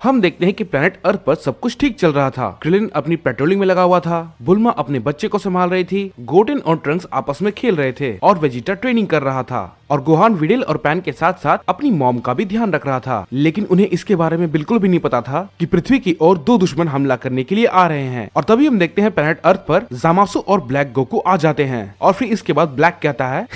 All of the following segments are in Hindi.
हम देखते हैं कि प्लेनेट अर्थ पर सब कुछ ठीक चल रहा था। क्रिलिन अपनी पेट्रोलिंग में लगा हुआ था, बुल्मा अपने बच्चे को संभाल रही थी, गोटेन और ट्रंक्स आपस में खेल रहे थे और वेजिटा ट्रेनिंग कर रहा था और गोहान विडेल और पैन के साथ साथ अपनी मॉम का भी ध्यान रख रहा था। लेकिन उन्हें इसके बारे में बिल्कुल भी नहीं पता था कि पृथ्वी की ओर दो दुश्मन हमला करने के लिए आ रहे हैं। और तभी हम देखते हैं प्लेनेट अर्थ पर जामासु और ब्लैक गोकू आ जाते हैं और फिर इसके बाद ब्लैक कहता है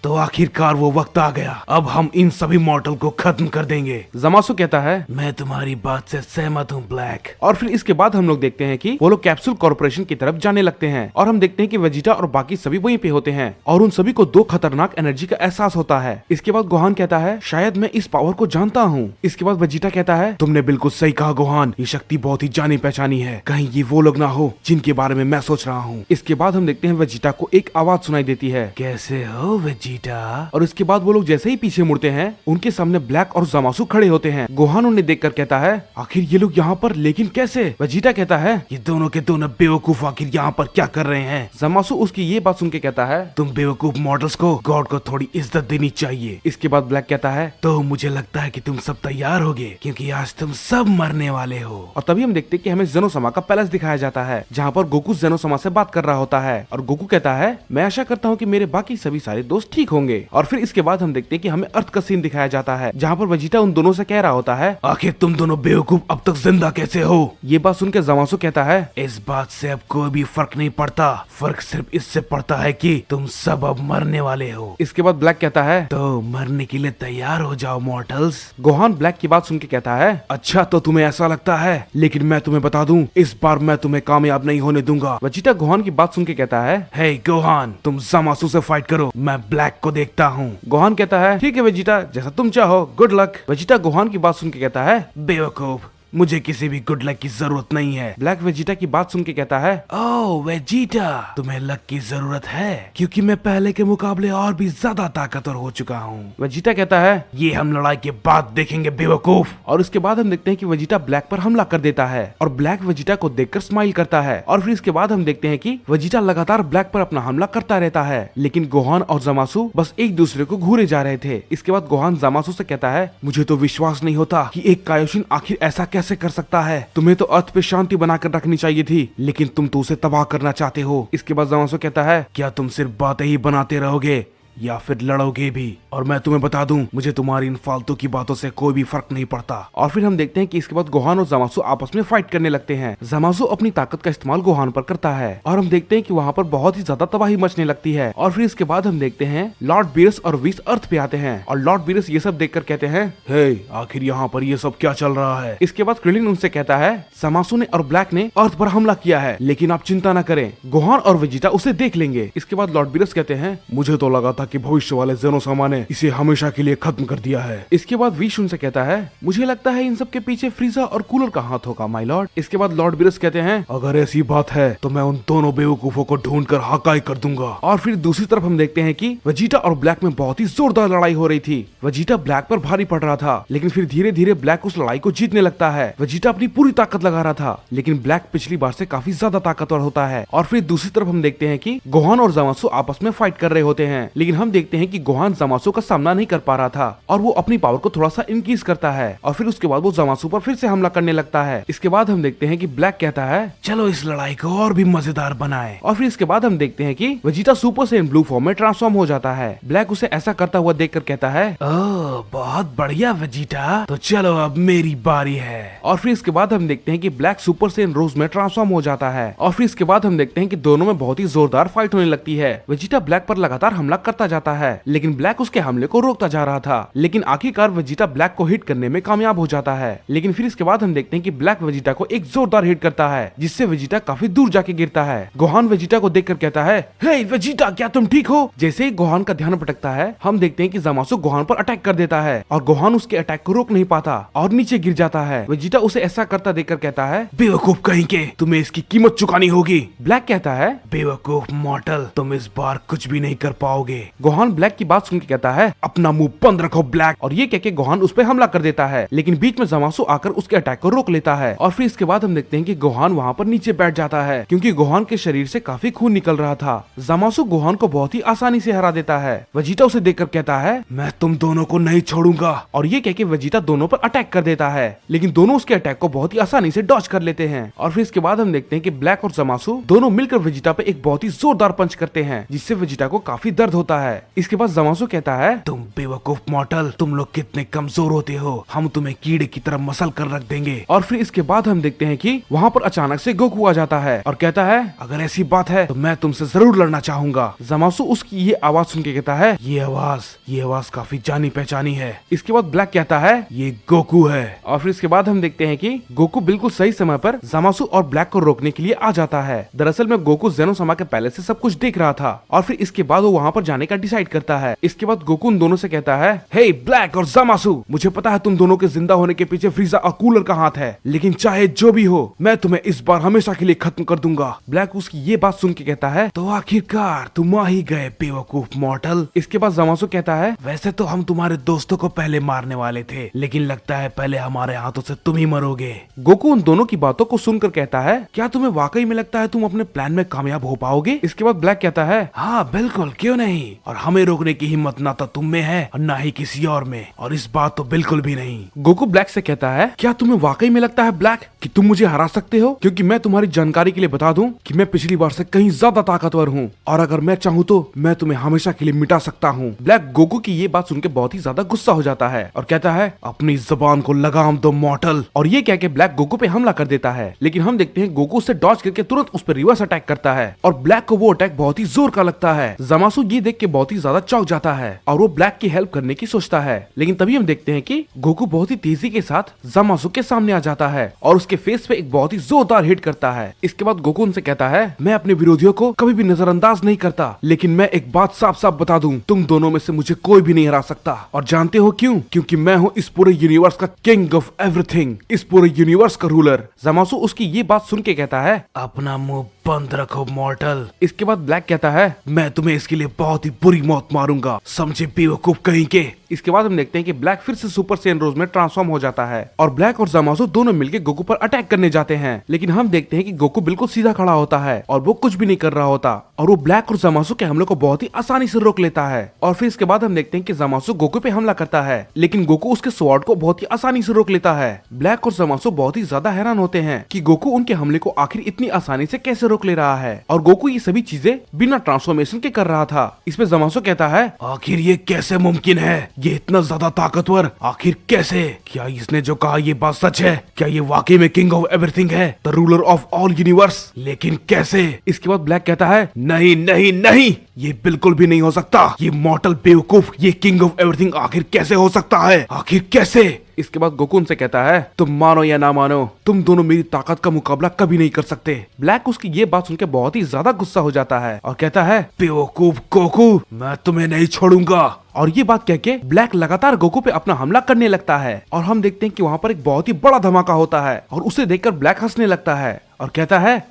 तो आखिरकार वो वक्त आ गया, अब हम इन सभी मॉर्टल को खत्म कर देंगे। जमासु कहता है मैं तुम्हारी बात से सहमत हूँ ब्लैक। और फिर इसके बाद हम लोग देखते हैं कि वो लोग कैप्सूल कॉर्पोरेशन की तरफ जाने लगते हैं और हम देखते हैं कि वेजिटा और बाकी सभी वहीं पे होते हैं और उन सभी को दो खतरनाक एनर्जी का एहसास होता है। इसके बाद गोहान कहता है शायद मैं इस पावर को जानता हूँ। इसके बाद वेजिटा कहता है तुमने बिल्कुल सही कहा गोहान, ये शक्ति बहुत ही जानी पहचानी है, कहीं ये वो लोग ना हो जिनके बारे में मैं सोच रहा हूँ। इसके बाद हम देखते हैं वेजिटा को एक आवाज सुनाई देती है, कैसे हो वेजिटा। और इसके बाद वो लोग जैसे ही पीछे मुड़ते हैं उनके सामने ब्लैक और जामासु खड़े होते हैं। गोहान उन्हें देखकर कहता है आखिर ये लोग यहाँ पर, लेकिन कैसे। वेजिटा कहता है ये दोनों के दोनों बेवकूफ आखिर यहाँ पर क्या कर रहे हैं। जामासु उसकी ये बात सुन के कहता है तुम बेवकूफ मॉडल्स को गॉड को थोड़ी इज्जत देनी चाहिए। इसके बाद ब्लैक कहता है तो मुझे लगता है कि तुम सब तैयार होगे क्योंकि आज तुम सब मरने वाले हो। और तभी हम देखते हैं कि हमें जेनोसमा का पैलेस दिखाया जाता है जहाँ पर गोकू जेनोसमा से बात कर रहा होता है और गोकू कहता है मैं आशा करता हूँ कि मेरे बाकी सभी सारे दोस्त ठीक होंगे। और फिर इसके बाद हम देखते हैं कि हमें अर्थ का सीन दिखाया जाता है जहाँ पर वेजिटा उन दोनों से कह रहा होता है आखिर तुम दोनों बेवकूफ अब तक जिंदा कैसे हो। ये बात सुनकर जामासु कहता है इस बात से अब कोई भी फर्क नहीं पड़ता, फर्क सिर्फ इससे पड़ता है कि तुम सब अब मरने वाले हो। इसके बाद ब्लैक कहता है तो मरने के लिए तैयार हो जाओ मॉर्टल्स। गोहान ब्लैक की बात सुन के कहता है अच्छा तो तुम्हें ऐसा लगता है, लेकिन मैं तुम्हें बता दूं इस बार मैं तुम्हें कामयाब नहीं होने दूंगा। वेजिटा गोहान की बात सुन के कहता है हे गोहान तुम जामासु से फाइट करो, मैं ब्लैक को देखता हूँ। गोहान कहता है ठीक है वेजिटा जैसा तुम चाहो, गुड लक। वेजिटा गोहान की बात सुन के कहता है बेवकूफ, मुझे किसी भी गुड लक की जरूरत नहीं है। ब्लैक वेजिटा की बात सुन के कहता है ओह वेजिटा तुम्हें लक की जरूरत है क्योंकि मैं पहले के मुकाबले और भी ज्यादा ताकतवर हो चुका हूँ। वेजिटा कहता है ये हम लड़ाई के बाद देखेंगे बेवकूफ। और उसके बाद हम देखते हैं कि वेजिटा ब्लैक पर हमला कर देता है और ब्लैक वेजिटा को देखकर स्माइल करता है। और फिर इसके बाद हम देखते हैं कि वेजिटा लगातार ब्लैक पर अपना हमला करता रहता है, लेकिन गोहान और जामासु बस एक दूसरे को घूरे जा रहे थे। इसके बाद गोहान जामासु से कहता है मुझे तो विश्वास नहीं होता कि एक कायोशिन आखिर ऐसा कैसे कर सकता है, तुम्हें तो अर्थ पे शांति बनाकर रखनी चाहिए थी, लेकिन तुम तो उसे तबाह करना चाहते हो। इसके बाद जामासु कहता है क्या तुम सिर्फ बातें ही बनाते रहोगे या फिर लड़ोगे भी, और मैं तुम्हें बता दूं मुझे तुम्हारी इन फालतू की बातों से कोई भी फर्क नहीं पड़ता। और फिर हम देखते हैं कि इसके बाद गोहान और जामासु आपस में फाइट करने लगते हैं। जामासु अपनी ताकत का इस्तेमाल गोहान पर करता है और हम देखते हैं कि वहाँ पर बहुत ही ज्यादा तबाही मचने लगती है। और फिर इसके बाद हम देखते हैं लॉर्ड बीरस और विस अर्थ पे आते हैं और लॉर्ड बीरस ये सब देखकर कहते हैं हे आखिर यहाँ पर ये सब क्या चल रहा है। इसके बाद क्रिलिन उनसे कहता है जामासु ने और ब्लैक ने अर्थ पर हमला किया है, लेकिन आप चिंता न करें, गोहान और वेजिटा उसे देख लेंगे। इसके बाद लॉर्ड बीरस कहते हैं मुझे तो लगा था कि भविष्य वाले जेनोसमा ने इसे हमेशा के लिए खत्म कर दिया है। इसके बाद विश उनसे कहता है मुझे लगता है इन सब के पीछे फ्रीजा और कूलर का हाथ होगा माय लॉर्ड। इसके बाद लॉर्ड बीरस कहते हैं अगर ऐसी बात है तो मैं उन दोनों बेवकूफों को ढूंढकर हकाई कर दूंगा। और फिर दूसरी तरफ हम देखते हैं कि वेजिटा और ब्लैक में बहुत ही जोरदार लड़ाई हो रही थी। वेजिटा ब्लैक पर भारी पड़ रहा था, लेकिन फिर धीरे धीरे ब्लैक उस लड़ाई को जीतने लगता है। वेजिटा अपनी पूरी ताकत लगा रहा था, लेकिन ब्लैक पिछली बार से काफी ज्यादा ताकतवर होता है। और फिर दूसरी तरफ हम देखते हैं कि गोहान और जामासु आपस में फाइट कर रहे होते हैं, लेकिन हम देखते हैं कि गोहान जामासु का सामना नहीं कर पा रहा था और वो अपनी पावर को थोड़ा सा इंक्रीज करता है और फिर उसके बाद वो जामासु पर फिर से हमला करने लगता है। इसके बाद हम देखते हैं कि ब्लैक कहता है चलो इस लड़ाई को और भी मजेदार बनाएं। और फिर इसके बाद हम देखते हैं कि Vegeta super Saiyan blue form में ट्रांसफॉर्म हो जाता है। ब्लैक उसे ऐसा करता हुआ देखकर कहता है ओह बहुत बढ़िया वेजिटा, तो चलो अब मेरी बारी है। और फिर इसके बाद हम देखते हैं कि ब्लैक सुपर सैयन रोज में ट्रांसफॉर्म हो जाता है। और फिर इसके बाद हम देखते हैं कि दोनों में बहुत ही जोरदार फाइट होने लगती है। वेजिटा ब्लैक पर लगातार हमला करता जाता है, लेकिन ब्लैक उसके हमले को रोकता जा रहा था, लेकिन आखिरकार वेजिटा ब्लैक को हिट करने में कामयाब हो जाता है। लेकिन फिर इसके बाद हम देखते हैं कि ब्लैक वेजिटा को एक जोरदार हिट करता है, जिससे वेजिटा काफी दूर जाके गिरता है। गोहान वेजिटा को देखकर कहता है हे वेजिटा क्या तुम ठीक हो। जैसे ही गोहान का ध्यान भटकता है हम देखते हैं कि जामासु गोहान पर अटैक कर देता है और गोहान उसके अटैक को रोक नहीं पाता और नीचे गिर जाता है। वेजिटा उसे ऐसा करता देखकर कहता है बेवकूफ कहीं के, तुम्हें इसकी कीमत चुकानी होगी। ब्लैक कहता है बेवकूफ मॉर्टल, तुम इस बार कुछ भी नहीं कर पाओगे, गोहान ब्लैक की बात सुन के कहता है अपना मुंह बंद रखो ब्लैक, और ये कह के गोहान उस पर हमला कर देता है, लेकिन बीच में जमासु आकर उसके अटैक को रोक लेता है। और फिर इसके बाद हम देखते हैं कि गोहान वहाँ पर नीचे बैठ जाता है क्योंकि गोहान के शरीर से काफी खून निकल रहा था। जमासु गोहान को बहुत ही आसानी से हरा देता है। वेजिटा उसे देखकर कहता है मैं तुम दोनों को नहीं छोड़ूंगा, और ये कह के वेजिटा दोनों पर अटैक कर देता है, लेकिन दोनों उसके अटैक को बहुत ही आसानी से डॉज कर लेते हैं। और फिर इसके बाद हम देखते हैं कि ब्लैक और जमासु दोनों मिलकर वेजिटा पे एक बहुत ही जोरदार पंच करते हैं, जिससे वेजिटा को काफी दर्द होता है। इसके बाद जमासु कहता है तुम बेवकूफ मॉर्टल, तुम लोग कितने कमजोर होते हो, हम तुम्हें कीड़े की तरह मसल कर रख देंगे। और फिर इसके बाद हम देखते हैं कि वहाँ पर अचानक से गोकू आ जाता है और कहता है अगर ऐसी बात है तो मैं तुमसे जरूर लड़ना चाहूंगा। जमासु उसकी ये आवाज सुन के कहता है ये आवाज काफी जानी पहचानी है। इसके बाद ब्लैक कहता है ये गोकू है। और फिर इसके बाद हम देखते हैं कि गोकू बिल्कुल सही समय पर जमासु और ब्लैक को रोकने के लिए आ जाता है। दरअसल में गोकू जेनोसामा के पैलेस से सब कुछ देख रहा था और फिर इसके बाद वो वहाँ पर जाने का डिसाइड करता है। इसके बाद गोकू उन दोनों से कहता है हे ब्लैक और जमासु, मुझे पता है तुम दोनों के जिंदा होने के पीछे फ्रीजा और कूलर का हाथ है, लेकिन चाहे जो भी हो मैं तुम्हें इस बार हमेशा के लिए खत्म कर दूंगा। ब्लैक उसकी ये बात सुन के कहता है तो आखिरकार तुम आ ही गए बेवकूफ मॉर्टल। इसके बाद जमासु कहता है वैसे तो हम तुम्हारे दोस्तों को पहले मारने वाले थे, लेकिन लगता है पहले हमारे हाथों से तुम ही मरोगे। गोकू उन दोनों की बातों को सुनकर कहता है क्या तुम्हें वाकई में लगता है तुम अपने प्लान में कामयाब हो पाओगे? इसके बाद ब्लैक कहता है हाँ बिल्कुल, क्यों नहीं, और हमें रोकने की हिम्मत ना तो तुम में है और ना ही किसी और में, और इस बात तो बिल्कुल भी नहीं। गोकू ब्लैक से कहता है क्या तुम्हें वाकई में लगता है ब्लैक कि तुम मुझे हरा सकते हो? क्योंकि मैं तुम्हारी जानकारी के लिए बता दूं कि मैं पिछली बार से कहीं ज्यादा ताकतवर हूँ, और अगर मैं चाहूँ तो मैं तुम्हें हमेशा के लिए मिटा सकता हूँ। ब्लैक गोकू की ये बात सुन के बहुत ही ज्यादा गुस्सा हो जाता है और कहता है अपनी जबान को लगाम दो मॉर्टल, और ये कह के ब्लैक गोकू पे हमला कर देता है। लेकिन हम देखते हैं गोकू उससे डॉज करके तुरंत उस पर रिवर्स अटैक करता है और ब्लैक को वो अटैक बहुत ही जोर का लगता है। जमासु ये देख के बहुत ही ज्यादा चौंक जाता है और वो ब्लैक की हेल्प करने की सोचता है, लेकिन तभी हम देखते हैं कि गोकू बहुत ही तेजी के साथ जमासु के सामने आ जाता है और उसके फेस पे एक बहुत ही जोरदार हिट करता है। इसके बाद गोकू उनसे कहता है मैं अपने विरोधियों को कभी भी नजरअंदाज नहीं करता, लेकिन मैं एक बात साफ साफ बता दूं, तुम दोनों में से मुझे कोई भी नहीं हरा सकता। और जानते हो क्यों? क्योंकि मैं हूँ इस पूरे यूनिवर्स का किंग ऑफ एवरीथिंग, इस पूरे यूनिवर्स का रूलर। जमासु उसकी ये बात सुन के कहता है अपना मुंह बंद रखो मॉर्टल। इसके बाद ब्लैक कहता है मैं तुम्हें इसके लिए बहुत ही बुरी मौत मारूंगा, समझे बेवकूफ कहीं के। इसके बाद हम देखते हैं कि ब्लैक फिर से सुपर सैयन रोज में ट्रांसफॉर्म हो जाता है और ब्लैक और जमासु दोनों मिलकर गोकू पर अटैक करने जाते हैं, लेकिन हम देखते हैं कि गोकू बिल्कुल सीधा खड़ा होता है और वो कुछ भी नहीं कर रहा होता और वो ब्लैक और जमासु के हमले को बहुत ही आसानी से रोक लेता है। और फिर इसके बाद हम देखते हैं कि जमासु गोकू पे हमला करता है, लेकिन गोकू उसके स्वॉर्ड को बहुत ही आसानी से रोक लेता है। ब्लैक और जमासु बहुत ही ज्यादा हैरान होते हैं कि गोकू उनके हमले को आखिर इतनी आसानी से कैसे रोक ले रहा है, और गोकू ये सभी चीजें बिना ट्रांसफॉर्मेशन के कर रहा था। इसमें जमासु कहता है आखिर ये कैसे मुमकिन है, ये इतना ज्यादा ताकतवर आखिर कैसे? क्या इसने जो कहा ये बात सच है? क्या ये वाकई में किंग ऑफ एवरीथिंग है, the ruler of all universe? लेकिन कैसे? इसके बाद ब्लैक कहता है नहीं नहीं नहीं, ये बिल्कुल भी नहीं हो सकता, ये मॉर्टल बेवकूफ, ये किंग ऑफ एवरीथिंग आखिर कैसे हो सकता है, आखिर कैसे? इसके बाद गोकू उनसे कहता है तुम मानो या ना मानो, तुम दोनों मेरी ताकत का मुकाबला कभी नहीं कर सकते। ब्लैक उसकी ये बात सुन के बहुत ही ज्यादा गुस्सा हो जाता है और कहता है बेवकूफ गोकू, मैं तुम्हें नहीं छोड़ूंगा। और ये बात कह के ब्लैक लगातार गोकू पे अपना हमला करने लगता है और हम देखते हैं कि वहाँ पर एक बहुत ही बड़ा धमाका होता है और उसे देखकर ब्लैक हंसने लगता है और कहता है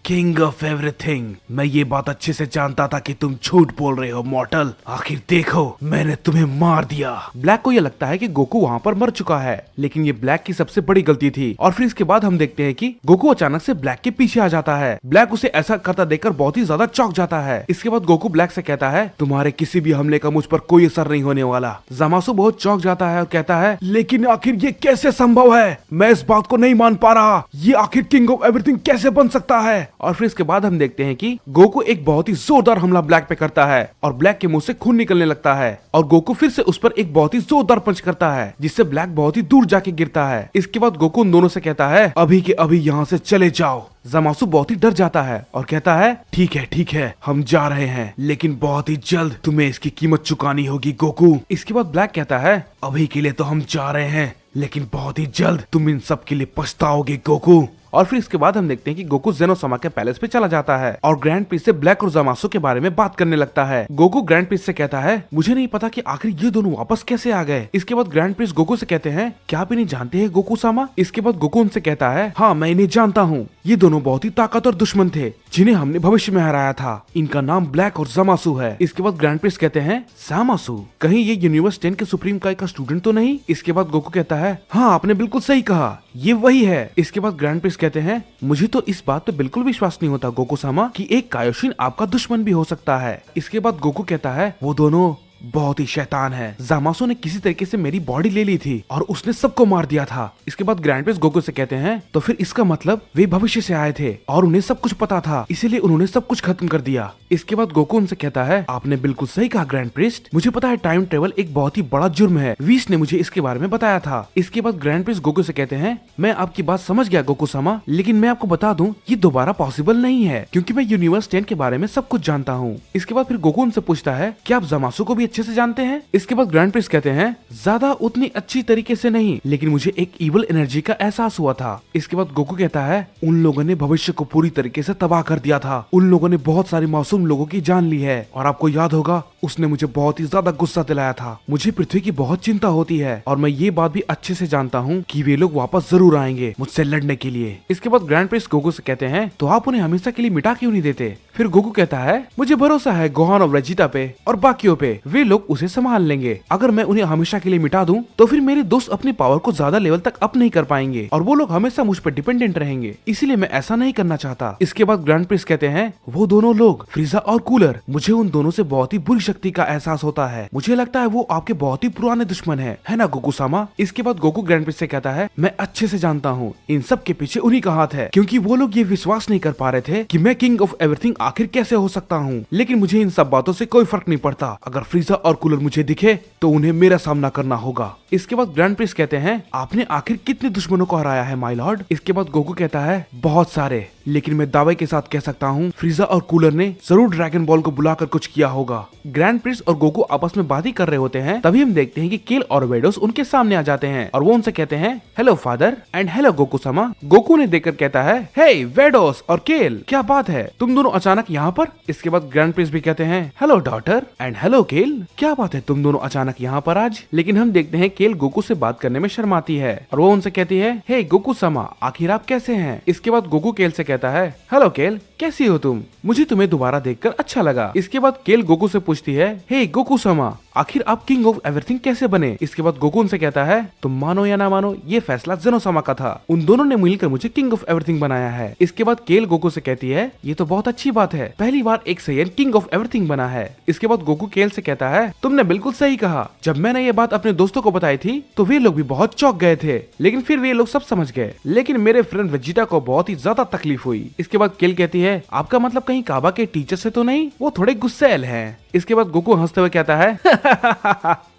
किंग ऑफ एवरीथिंग, मैं ये बात अच्छे से जानता था कि तुम झूठ बोल रहे हो मॉर्टल, आखिर देखो मैंने तुम्हें मार दिया। ब्लैक को ये लगता है कि गोकू वहाँ पर मर चुका है, लेकिन ये ब्लैक की सबसे बड़ी गलती थी। और फिर इसके बाद हम देखते हैं कि गोकू अचानक से ब्लैक के पीछे आ जाता है। ब्लैक उसे ऐसा करता देखकर बहुत ही ज्यादा चौंक जाता है। इसके बाद गोकू ब्लैक से कहता है तुम्हारे किसी भी हमले का मुझ पर कोई असर नहीं होने वाला। जमासु बहुत चौंक जाता है और कहता है लेकिन आखिर ये कैसे संभव है, मैं इस बात को नहीं मान पा रहा, ये आखिर किंग ऑफ एवरीथिंग कैसे बन सकता है? और फिर इसके बाद हम देखते हैं कि गोकू एक बहुत ही जोरदार हमला ब्लैक पे करता है और ब्लैक के मुंह से खून निकलने लगता है और गोकू फिर से उस पर एक बहुत ही जोरदार पंच करता है जिससे ब्लैक बहुत ही दूर जाके गिरता है। इसके बाद गोकू उन दोनों से कहता है अभी के अभी यहाँ से चले जाओ। जमासु बहुत ही डर जाता है और कहता है ठीक है हम जा रहे हैं, लेकिन बहुत ही जल्द तुम्हें इसकी कीमत चुकानी होगी गोकू। इसके बाद ब्लैक कहता है अभी के लिए तो हम जा रहे हैं, लेकिन बहुत ही जल्द तुम इन सब के लिए पछताओगे गोकू। और फिर इसके बाद हम देखते हैं कि गोकू जेनोसामा के पैलेस पे चला जाता है और ग्रैंड प्रिंस से ब्लैक और जमासु के बारे में बात करने लगता है। गोकू ग्रैंड प्रिंस से कहता है मुझे नहीं पता कि आखिर ये दोनों वापस कैसे आ गए। इसके बाद ग्रैंड प्रिंस गोकू से कहते हैं क्या आप इन्हें जानते हैं गोकू सामा? इसके बाद गोकू उनसे कहता है हाँ मैं इन्हें जानता हूँ, ये दोनों दोनों बहुत ही ताकतवर दुश्मन थे जिन्हें हमने भविष्य में हराया था। इनका नाम ब्लैक और ज़मासू है। इसके बाद ग्रैंड प्रिंस कहते हैं ज़मासू, कहीं ये यूनिवर्स 10 के सुप्रीम काय का स्टूडेंट तो नहीं? इसके बाद गोकू कहता है हाँ आपने बिल्कुल सही कहा, ये वही है। इसके बाद ग्रैंड प्रिंस कहते हैं मुझे तो इस बात पे बिल्कुल विश्वास नहीं होता गोकू सामा कि एक कायोशिन आपका दुश्मन भी हो सकता है। इसके बाद गोकू कहता है वो दोनों बहुत ही शैतान है। ज़मासू ने किसी तरीके से मेरी बॉडी ले ली थी और उसने सबको मार दिया था। इसके बाद ग्रैंड प्रिंस गोकू से कहते हैं तो फिर इसका मतलब वे भविष्य से आए थे और उन्हें सब कुछ पता था, इसीलिए उन्होंने सब कुछ खत्म कर दिया। इसके बाद गोकू उनसे कहता है आपने बिल्कुल सही कहा ग्रैंड प्रिंस, मुझे पता है टाइम ट्रेवल एक बहुत ही बड़ा जुर्म है, वीस ने मुझे इसके बारे में बताया था। इसके बाद ग्रैंड प्रिंस गोकू से कहते हैं मैं आपकी बात समझ गया गोकू सामा, लेकिन मैं आपको बता दूं ये दोबारा पॉसिबल नहीं है क्योंकि मैं यूनिवर्स 10 के बारे में सब कुछ जानता हूँ। इसके बाद फिर गोकू उनसे पूछता है क्या आप ज़मासू को भी अच्छे से जानते हैं? इसके बाद ग्रैंड प्रिंस कहते हैं ज्यादा उतनी अच्छी तरीके से नहीं, लेकिन मुझे एक इविल एनर्जी का एहसास हुआ था। इसके बाद गोकू कहता है उन लोगों ने भविष्य को पूरी तरीके से तबाह कर दिया था, उन लोगों ने बहुत सारे मासूम लोगों की जान ली है और आपको याद होगा उसने मुझे बहुत ही ज्यादा गुस्सा दिलाया था। मुझे पृथ्वी की बहुत चिंता होती है और मैं ये बात भी अच्छे से जानता हूँ कि वे लोग वापस जरूर आएंगे मुझसे लड़ने के लिए। इसके बाद ग्रैंड प्रिंस गोकू से कहते हैं तो आप उन्हें हमेशा के लिए मिटा क्यों नहीं देते? फिर गोकू कहता है मुझे भरोसा है गोहान और वेजिटा पे और बाकियों पे, वे लोग उसे संभाल लेंगे। अगर मैं उन्हें हमेशा के लिए मिटा दूं तो फिर मेरे दोस्त अपनी पावर को ज्यादा लेवल तक अप नहीं कर पाएंगे और वो लोग हमेशा मुझ पर डिपेंडेंट रहेंगे, इसीलिए मैं ऐसा नहीं करना चाहता। इसके बाद ग्रैंड प्रिंस कहते हैं वो दोनों लोग फ्रीजा और कूलर, मुझे उन दोनों से बहुत ही बुरी शक्ति का एहसास होता है, मुझे लगता है वो आपके बहुत ही पुराने दुश्मन है ना गोकू सामा? इसके बाद गोकू ग्रैंड प्रिंस से कहता है मैं अच्छे से जानता हूँ इन सब के पीछे उन्हीं का हाथ है, क्योंकि वो लोग ये विश्वास नहीं कर पा रहे थे कि मैं किंग ऑफ एवरीथिंग आखिर कैसे हो सकता हूँ। लेकिन मुझे इन सब बातों से कोई फर्क नहीं पड़ता, अगर फ्रीजा और कूलर मुझे दिखे तो उन्हें मेरा सामना करना होगा। इसके बाद ग्रैंड प्रिंस कहते हैं आपने आखिर कितने दुश्मनों को हराया है माय लॉर्ड? इसके बाद गोकू कहता है बहुत सारे, लेकिन मैं दावे के साथ कह सकता हूँ फ्रीजा और कूलर ने जरूर ड्रैगन बॉल को बुलाकर कुछ किया होगा। ग्रैंड प्रिंस और गोकू आपस में बात ही कर रहे होते हैं, तभी हम देखते हैं कि केल और वेडोस उनके सामने आ जाते हैं और वो उनसे कहते हैं hello father and hello Goku Sama. Goku ने देखकर कहता है हे वेडोस और केल, क्या बात है तुम दोनों अचानक यहाँ पर? इसके बाद ग्रैंड प्रिंस भी कहते हैं हेलो डॉटर एंड हेलो केल, क्या बात है तुम दोनों अचानक यहाँ पर आज? लेकिन हम देखते हैं केल गोकू से बात करने में शर्माती है और वो उनसे कहती है हे गोकू सामा, आखिर आप कैसे हैं? इसके बाद गोकू केल से कहता है हेलो केल, कैसी हो तुम? मुझे तुम्हें दोबारा देखकर अच्छा लगा। इसके बाद केल गोकू से पूछती है हे गोकू सामा, आखिर आप किंग ऑफ एवरीथिंग कैसे बने? इसके बाद गोकू उनसे कहता है तुम मानो या ना मानो ये फैसला जेनो सामा का था, उन दोनों ने मिलकर मुझे किंग ऑफ एवरीथिंग बनाया है। इसके बाद केल गोकू से कहती है ये तो बहुत अच्छी बात है, पहली बार एक सैयन किंग ऑफ एवरीथिंग बना है। इसके बाद गोकू केल से कहता है तुमने बिल्कुल सही कहा, जब मैंने ये बात अपने दोस्तों को बताई थी तो वे लोग भी बहुत चौंक गए थे, लेकिन फिर वे लोग सब समझ गए, लेकिन मेरे फ्रेंड वेजिटा को बहुत ही ज्यादा तकलीफ हुई। इसके बाद केल कहती है आपका मतलब कहीं काबा के टीचर से तो नहीं? वो थोड़े गुस्सैल हैं। इसके बाद गोकू हंसते हुए कहता है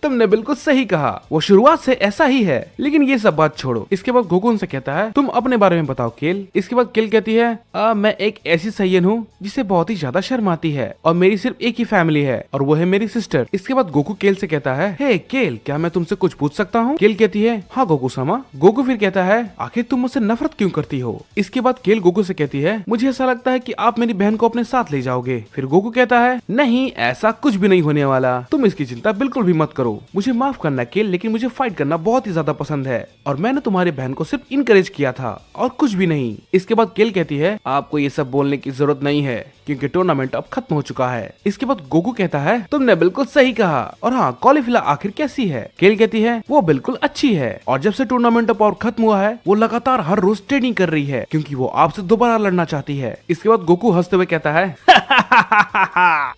तुमने बिल्कुल सही कहा, वो शुरुआत से ऐसा ही है, लेकिन ये सब बात छोड़ो। इसके बाद गोकू उनसे कहता है तुम अपने बारे में बताओ केल। इसके बाद केल कहती है मैं एक ऐसी सैयन हूँ जिसे बहुत ही ज्यादा शर्म आती है और मेरी सिर्फ एक ही फैमिली है और वो है मेरी सिस्टर। इसके बाद गोकू केल से कहता है हे केल, क्या मैं तुमसे कुछ पूछ सकता हूँ? केल कहती है हाँ गोकू सामा। गोकू फिर कहता है आखिर तुम मुझसे नफरत क्यों करती हो? इसके बाद केल गोकू से कहती है मुझे ऐसा लगता है कि आप मेरी बहन को अपने साथ ले जाओगे। फिर गोकू कहता है नहीं, ऐसा कुछ भी नहीं होने वाला, तुम इसकी चिंता बिल्कुल भी मत करो। मुझे माफ करना केल, लेकिन मुझे फाइट करना बहुत ही ज्यादा पसंद है और मैंने तुम्हारी बहन को सिर्फ इनकरेज किया था और कुछ भी नहीं। इसके बाद केल कहती है आपको ये सब बोलने की जरूरत नहीं है क्योंकि टूर्नामेंट अब खत्म हो चुका है। इसके बाद गोकू कहता है तुमने बिल्कुल सही कहा, और हाँ कॉलीफ्ला आखिर कैसी है? केल कहती है वो बिल्कुल अच्छी है और जब से टूर्नामेंट अब और खत्म हुआ है वो लगातार हर रोज ट्रेनिंग कर रही है क्योंकि वो आपसे दोबारा लड़ना चाहती है। इसके बाद गोकू हंसते हुए कहता है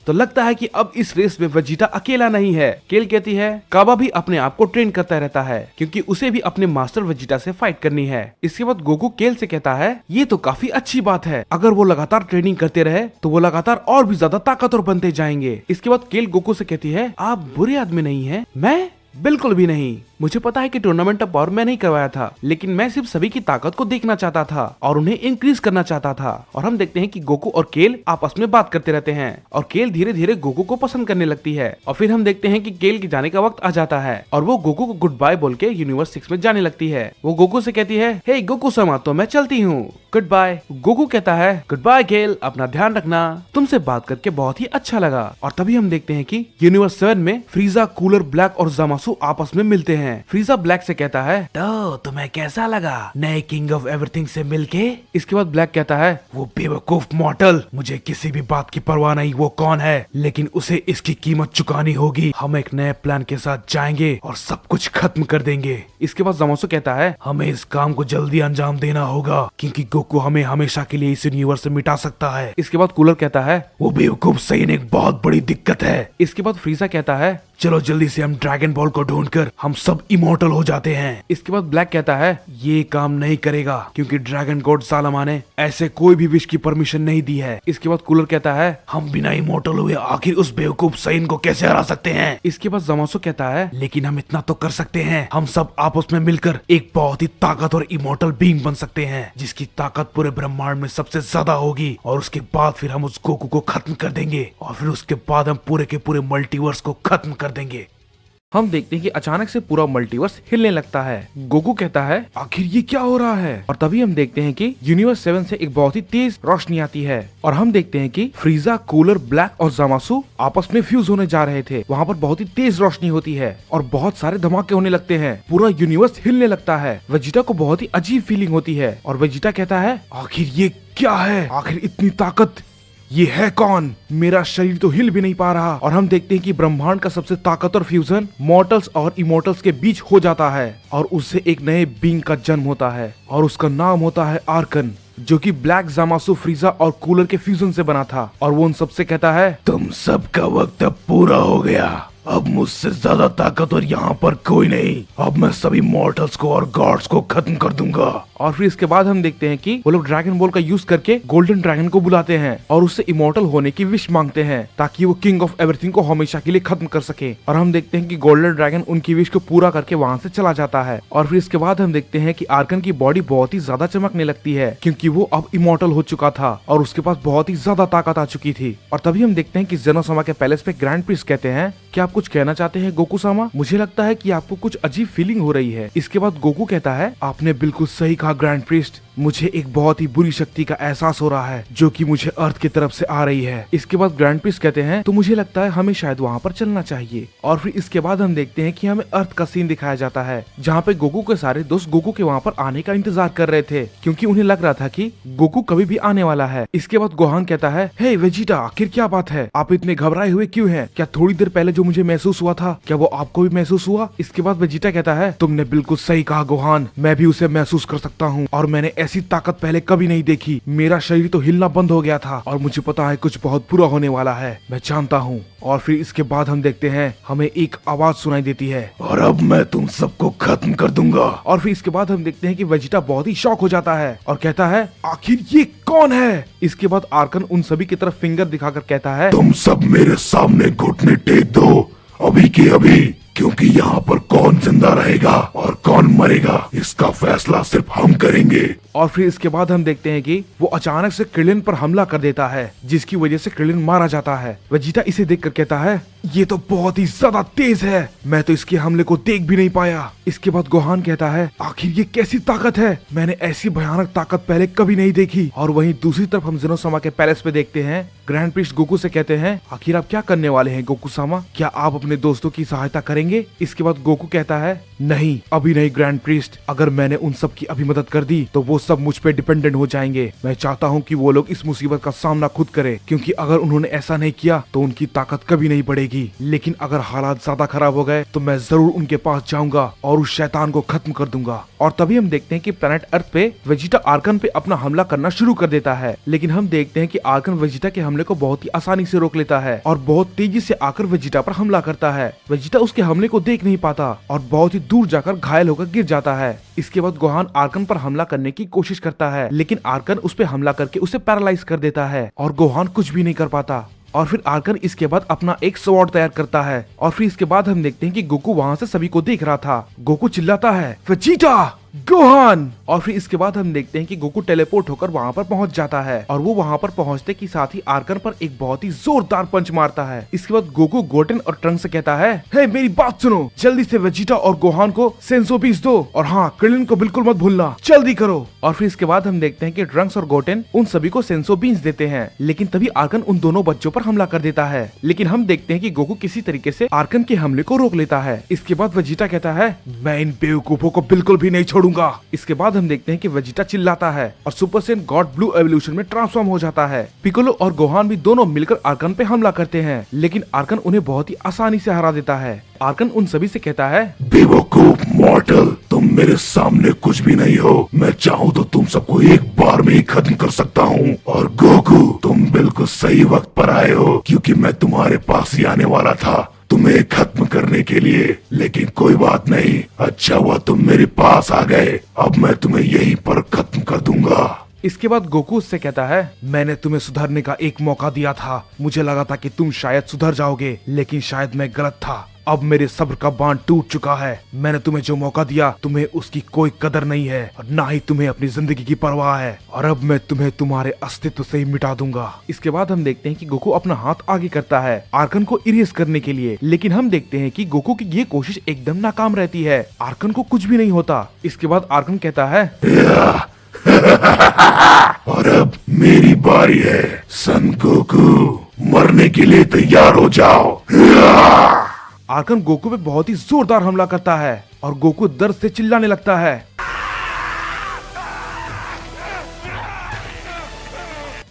तो लगता है कि अब इस रेस में वेजिटा अकेला नहीं है। केल कहती है काबा भी अपने आप को ट्रेन करता रहता है क्योंकि उसे भी अपने मास्टर वेजिटा से फाइट करनी है। इसके बाद गोकू केल से कहता है ये तो काफी अच्छी बात है, अगर वो लगातार ट्रेनिंग करते रहे तो वो लगातार और भी ज्यादा ताकतवर बनते जाएंगे। इसके बाद केल गोकू से कहती है आप बुरे आदमी नहीं है? मैं बिल्कुल भी नहीं, मुझे पता है कि टूर्नामेंट ऑफ पावर मैं नहीं करवाया था, लेकिन मैं सिर्फ सभी की ताकत को देखना चाहता था और उन्हें इंक्रीज करना चाहता था। और हम देखते हैं कि गोकू और केल आपस में बात करते रहते हैं और केल धीरे धीरे गोकू को पसंद करने लगती है। और फिर हम देखते हैं कि केल के जाने का वक्त आ जाता है और वो गोकू को गुड बाय बोल के यूनिवर्स 6 में जाने लगती है। वो गोकू से कहती है हे गोकू समा, तो मैं चलती हूँ, गुड बाय। गोकू कहता है गुड बाय केल, अपना ध्यान रखना, तुमसे बात करके बहुत ही अच्छा लगा। और तभी हम देखते हैं कि यूनिवर्स 7 में फ्रीजा, कूलर, ब्लैक और ज़मासू जमासु आपस में मिलते हैं। फ्रीजा ब्लैक से कहता है तो तुम्हें कैसा लगा नए किंग ऑफ एवरीथिंग से मिलके? इसके बाद ब्लैक कहता है वो बेवकूफ मॉर्टल, मुझे किसी भी बात की परवाह नहीं वो कौन है, लेकिन उसे इसकी कीमत चुकानी होगी। हम एक नए प्लान के साथ जाएंगे और सब कुछ खत्म कर देंगे। इसके बाद जमासु कहता है हमें इस काम को जल्दी अंजाम देना होगा क्योंकि गोकू हमें हमेशा के लिए इस यूनिवर्स से मिटा सकता है। इसके बाद कूलर कहता है वो बेवकूफ सही एक बहुत बड़ी दिक्कत है। इसके बाद फ्रीजा कहता है चलो जल्दी से हम ड्रैगन बॉल को ढूंढकर हम सब इमोर्टल हो जाते हैं। इसके बाद ब्लैक कहता है ये काम नहीं करेगा क्योंकि ड्रैगन गॉड सालामा ने ऐसे कोई भी विश की परमिशन नहीं दी है। इसके बाद कूलर कहता है हम बिना इमोर्टल हुए आखिर उस बेवकूफ सईन को कैसे हरा सकते हैं। इसके बाद जमासु कहता है लेकिन हम इतना तो कर सकते हैं, हम सब आपस में मिलकर एक बहुत ही ताकतवर इमोर्टल बीइंग बन सकते हैं जिसकी ताकत पूरे ब्रह्मांड में सबसे ज्यादा होगी और उसके बाद फिर हम उस गोकू को खत्म कर देंगे और फिर उसके बाद हम पूरे के पूरे मल्टीवर्स को खत्म कर देंगे। हम देखते हैं कि अचानक से पूरा मल्टीवर्स हिलने लगता है। गोकू कहता है आखिर ये क्या हो रहा है, और तभी हम देखते हैं कि यूनिवर्स 7 से एक बहुत ही तेज रोशनी आती है और हम देखते हैं कि फ्रीजा, कूलर, ब्लैक और जमासु आपस में फ्यूज होने जा रहे थे। वहाँ पर बहुत ही तेज रोशनी होती है और बहुत सारे धमाके होने लगते हैं, पूरा यूनिवर्स हिलने लगता है। वेजिटा को बहुत ही अजीब फीलिंग होती है और वेजिटा कहता है आखिर ये क्या है, आखिर इतनी ताकत ये है कौन, मेरा शरीर तो हिल भी नहीं पा रहा। और हम देखते हैं कि ब्रह्मांड का सबसे ताकतवर फ्यूजन मॉर्टल्स और इमोर्टल्स के बीच हो जाता है और उससे एक नए बीइंग का जन्म होता है और उसका नाम होता है आर्कन, जो कि ब्लैक, जमासु, फ्रीजा और कूलर के फ्यूजन से बना था। और वो उन सबसे कहता है तुम सबका वक्त अब पूरा हो गया, अब मुझसे ज्यादा ताकतवर यहाँ पर कोई नहीं, अब मैं सभी मॉर्टल्स को और गॉड्स को खत्म कर दूंगा। और फिर इसके बाद हम देखते हैं कि वो लोग ड्रैगन बॉल का यूज करके गोल्डन ड्रैगन को बुलाते हैं और उससे इमोर्टल होने की विश मांगते हैं ताकि वो किंग ऑफ एवरीथिंग को हमेशा के लिए खत्म कर सके। और हम देखते हैं कि गोल्डन ड्रैगन उनकी विश को पूरा करके वहाँ से चला जाता है। और फिर इसके बाद हम देखते हैं कि आर्कन की बॉडी बहुत ही ज्यादा चमकने लगती है क्योंकि वो अब इमोर्टल हो चुका था और उसके पास बहुत ही ज्यादा ताकत आ चुकी थी। और तभी हम देखते हैं कि जेनोसामा के पैलेस पे ग्रैंड प्रिंस कहते हैं क्या आप कुछ कहना चाहते हैं गोकू सामा, मुझे लगता है कि आपको कुछ अजीब फीलिंग हो रही है। इसके बाद गोकू कहता है आपने बिल्कुल सही कहा ग्रैंड प्रिस्ट, मुझे एक बहुत ही बुरी शक्ति का एहसास हो रहा है जो कि मुझे अर्थ की तरफ से आ रही है। इसके बाद ग्रैंड प्रिंस कहते हैं तो मुझे लगता है हमें शायद वहाँ पर चलना चाहिए। और फिर इसके बाद हम देखते हैं कि हमें अर्थ का सीन दिखाया जाता है जहाँ पे गोकू के सारे दोस्त गोकू के वहाँ पर आने का इंतजार कर रहे थे क्योंकि उन्हें लग रहा था कि गोकू कभी भी आने वाला है। इसके बाद गोहान कहता है हे वेजिटा, आखिर क्या बात है, आप इतने घबराए हुए क्यों हैं? क्या थोड़ी देर पहले जो मुझे महसूस हुआ था क्या वो आपको भी महसूस हुआ? इसके बाद वेजिटा कहता है तुमने बिल्कुल सही कहा गोहान, मैं भी उसे महसूस कर सकता हूँ और मैंने ऐसी ताकत पहले कभी नहीं देखी। मेरा शरीर तो हिलना बंद हो गया था और मुझे पता है कुछ बहुत बुरा होने वाला है, मैं जानता हूँ। और फिर इसके बाद हम देखते हैं हमें एक आवाज सुनाई देती है और अब मैं तुम सबको खत्म कर दूंगा। और फिर इसके बाद हम देखते हैं कि वेजिटा बहुत ही शॉक हो जाता है और कहता है आखिर ये कौन है? इसके बाद आर्कन उन सभी की तरफ फिंगर दिखाकर कहता है तुम सब मेरे सामने घुटने टेक दो अभी के अभी, क्योंकि यहाँ पर कौन जिंदा रहेगा और कौन मरेगा इसका फैसला सिर्फ हम करेंगे। और फिर इसके बाद हम देखते हैं कि वो अचानक से क्रिलिन पर हमला कर देता है जिसकी वजह से क्रिलिन मारा जाता है। वेजिटा इसे देखकर कहता है ये तो बहुत ही ज्यादा तेज है, मैं तो इसके हमले को देख भी नहीं पाया। इसके बाद गोहान कहता है आखिर ये कैसी ताकत है, मैंने ऐसी भयानक ताकत पहले कभी नहीं देखी। और वहीं दूसरी तरफ हम जेनोसामा के पैलेस पे देखते हैं ग्रैंड प्रिंस गोकू से कहते हैं आखिर आप क्या करने वाले हैं गोकू सामा, क्या आप अपने दोस्तों की सहायता करेंगे? इसके बाद गोकू कहता है नहीं, अभी नहीं ग्रैंड प्रिस्ट, अगर मैंने उन सब की अभी मदद कर दी तो वो सब मुझ पे डिपेंडेंट हो जाएंगे। मैं चाहता हूँ कि वो लोग इस मुसीबत का सामना खुद करें क्योंकि अगर उन्होंने ऐसा नहीं किया तो उनकी ताकत कभी नहीं बढ़ेगी। लेकिन अगर हालात ज्यादा खराब हो गए तो मैं जरूर उनके पास जाऊंगा और उस शैतान को खत्म कर दूंगा। और तभी हम देखते हैं कि प्लेनेट अर्थ पे वेजिटा आर्कन पे अपना हमला करना शुरू कर देता है, लेकिन हम देखते हैं कि आर्कन वेजिटा के हमले को बहुत ही आसानी से रोक लेता है और बहुत तेजी से आकर वेजिटा पर हमला करता है। वेजिटा उसके हमले को देख नहीं पाता और बहुत ही दूर जाकर घायल होकर गिर जाता है। इसके बाद गोहान आर्कन पर हमला करने की कोशिश करता है लेकिन आर्कन उस पर हमला करके उसे पैरालाइज कर देता है और गोहान कुछ भी नहीं कर पाता। और फिर आर्कन इसके बाद अपना एक स्वॉर्ड तैयार करता है और फिर इसके बाद हम देखते हैं कि गोकू वहाँ से सभी को देख रहा था। गोकू चिल्लाता है वेजिटा गोहान। और फिर इसके बाद हम देखते हैं कि गोकू टेलीपोर्ट होकर वहाँ पर पहुँच जाता है और वो वहाँ पर पहुँचते के साथ ही आर्कन पर एक बहुत ही जोरदार पंच मारता है। इसके बाद गोकू गोटेन और ट्रंक से कहता है, हे मेरी बात सुनो, जल्दी से वेजिटा और गोहान को सेंसो पीस दो और हाँ क्रिलिन को बिल्कुल मत भूलना, जल्दी करो। और फिर इसके बाद हम देखते हैं कि ट्रंक्स और गोटेन उन सभी को सेंसो बीन्स देते हैं, लेकिन तभी आर्कन उन दोनों बच्चों पर हमला कर देता है। लेकिन हम देखते हैं कि गोकू किसी तरीके से आर्कन के हमले को रोक लेता है। इसके बाद वेजिटा कहता है, मैं इन बेवकूफों को बिल्कुल भी नहीं छोड़ूंगा। इसके बाद हम देखते हैं कि वेजिटा चिल्लाता है और super Saiyan God blue evolution में ट्रांसफॉर्म हो जाता है। पिकोलो और गोहान भी दोनों मिलकर आर्कन पे हमला करते हैं, लेकिन आर्कन उन्हें बहुत ही आसानी से हरा देता है। आर्कन उन सभी से कहता है, बेवकूफ मॉर्टल, तुम मेरे सामने कुछ भी नहीं हो। मैं चाहूँ तो तुम सबको एक बार में ही खत्म कर सकता हूँ। और गोकू, तुम बिल्कुल सही वक्त पर आए हो, क्योंकि मैं तुम्हारे पास ही आने वाला था तुम्हें खत्म करने के लिए। लेकिन कोई बात नहीं, अच्छा हुआ तुम मेरे पास आ गए। अब मैं तुम्हें यहीं पर खत्म कर दूंगा। इसके बाद गोकू उससे कहता है, मैंने तुम्हें सुधरने का एक मौका दिया था। मुझे लगा था कि तुम शायद सुधर जाओगे, लेकिन शायद मैं गलत था। अब मेरे सब्र का बांध टूट चुका है। मैंने तुम्हें जो मौका दिया, तुम्हें उसकी कोई कदर नहीं है और ना ही तुम्हें अपनी जिंदगी की परवाह है। और अब मैं तुम्हें तुम्हारे अस्तित्व से ही मिटा दूंगा। इसके बाद हम देखते हैं कि गोकू अपना हाथ आगे करता है आर्कन को इरेज करने के लिए, लेकिन हम देखते हैं कि गोकू की ये कोशिश एकदम नाकाम रहती है। आर्कन को कुछ भी नहीं होता। इसके बाद आर्कन कहता है, और अब मेरी बारी है। सन गोकू, मरने के लिए तैयार हो जाओ। आर्कन गोकू पे बहुत ही जोरदार हमला करता है और गोकू दर्द से चिल्लाने लगता है।